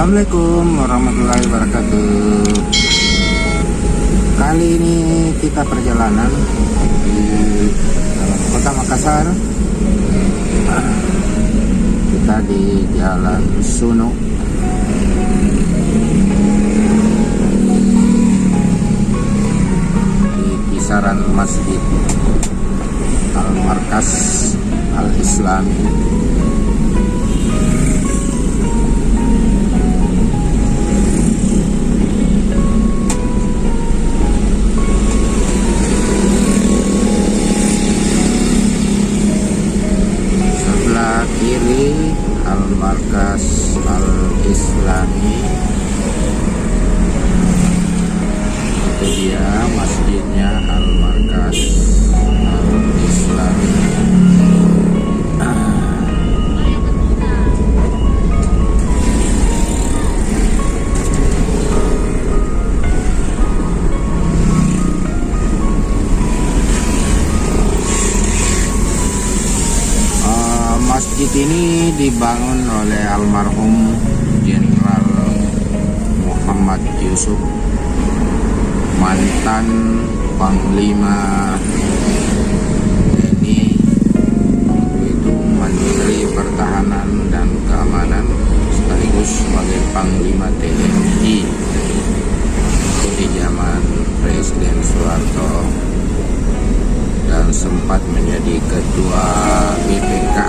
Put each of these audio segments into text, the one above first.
Assalamualaikum warahmatullahi wabarakatuh. Kali ini kita perjalanan di kota Makassar. Kita di Jalan Suno. Di kisaran Masjid Al-Markas Al-Islami. Kiri Al-Markas Al-Islami, itu dia masjidnya Al-Markas Al-Islami. Masjid ini dibangun oleh almarhum Jenderal Muhammad Yusuf, mantan Panglima TNI, yaitu Menteri Pertahanan dan Keamanan sekaligus sebagai Panglima TNI di zaman Presiden Soeharto, dan sempat menjadi Ketua BPK.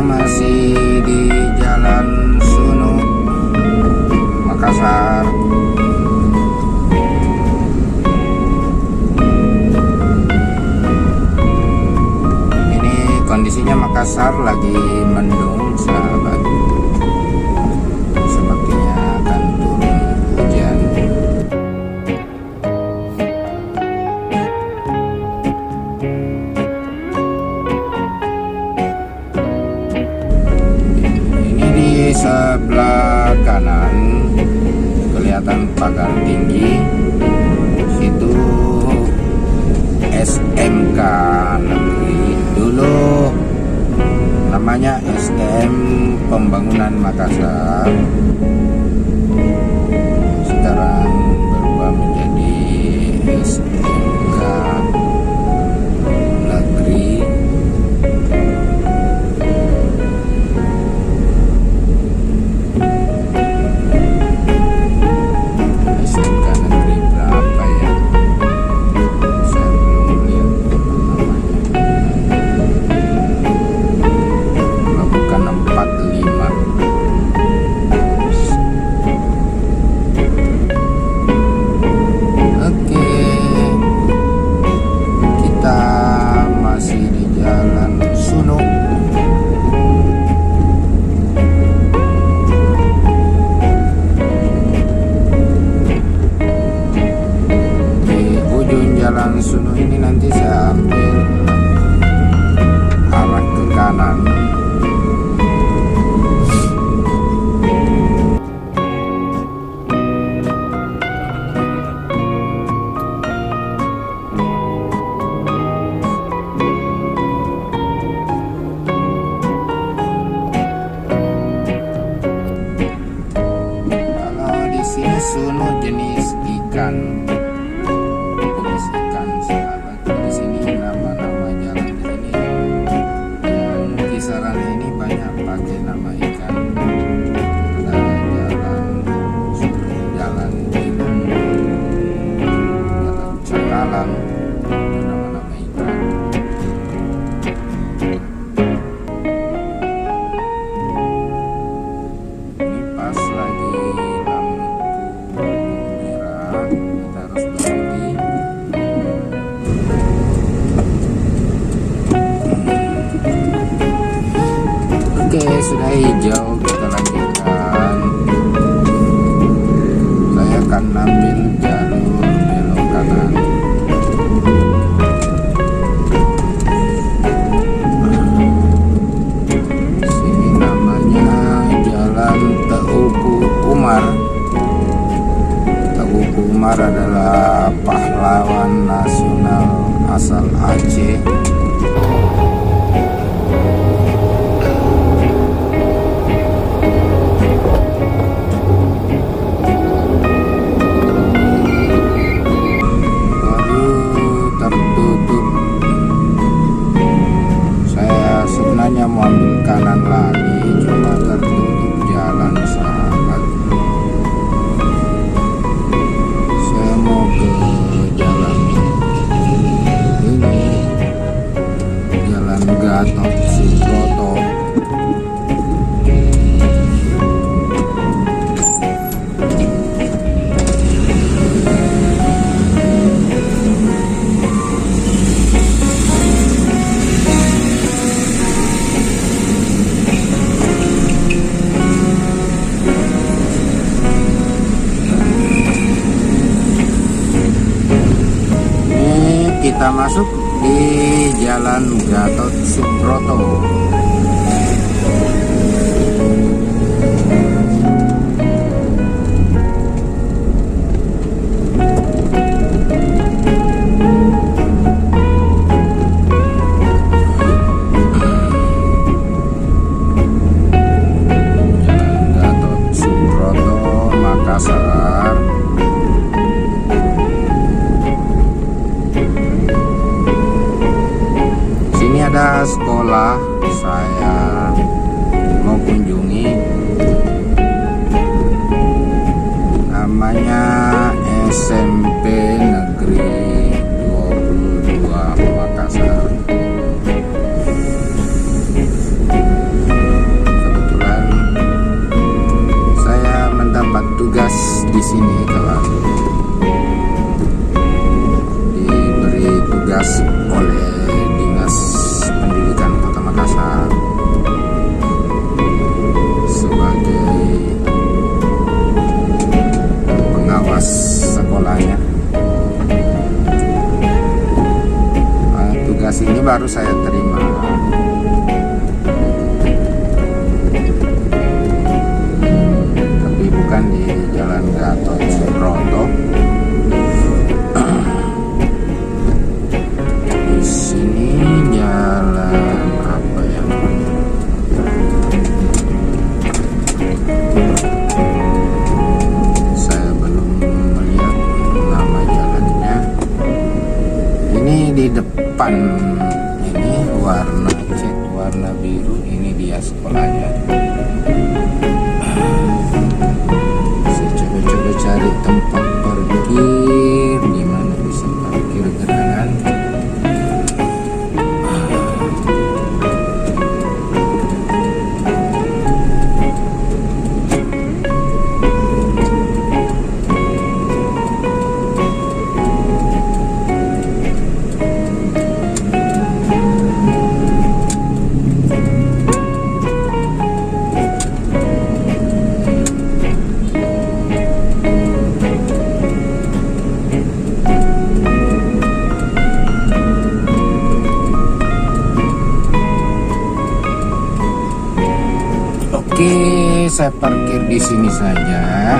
Masih di Jalan Suno, Makassar. Ini kondisinya Makassar lagi mendung, sahabat. Sepertinya akan turun hujan. Sebelah kanan kelihatan pagar tinggi, itu SMK Negeri, dulu namanya STM Pembangunan Makassar, sekarang berubah menjadi SMK Negeri. Jalan Suno ini nanti saya ambil arah ke kanan. Kalau di sini Suno jenis ikan. Oke, sudah hijau, kita lanjutkan. Saya akan ambil jalur belok kanan. Sini namanya Jalan Teuku Umar. Teuku Umar adalah pahlawan nasional asal Aceh. Sebenarnya mau ambil kanan lagi, cuma tertutup jalan sahabat. Saya mau ke jalan ini, Jalan Gatot Subroto. Kita masuk di Jalan Gatot Subroto. Jalan Gatot Subroto, Makassar. Ada sekolah saya mau kunjungi, namanya SMP Negeri 22 Makassar. Kebetulan saya mendapat tugas di sini, kawan. Diberi tugas oleh Dinas Pendidikan Kota Makassar sebagai pengawas sekolahnya. Tugas ini baru saya terima. Tapi bukan di Jalan Gatot Subroto. Di sini jalan apa ya? Saya belum melihat nama jalannya. Ini di depan ini warna cat warna biru, ini dia sekolahnya. Saya coba cari tempat parkir, di mana bisa parkir gerangan. Oke, saya parkir di sini saja.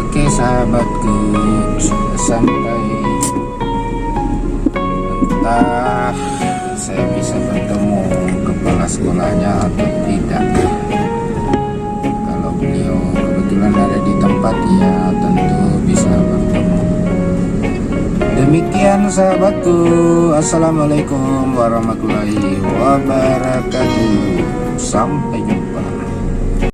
Oke, sahabatku, sudah sampai. Entah saya bisa bertemu kepala sekolahnya atau tidak. Kalau beliau kebetulan ada di tempat, ya tentu bisa bertemu. Demikian sahabatku, assalamualaikum warahmatullahi wabarakatuh. Sampai jumpa.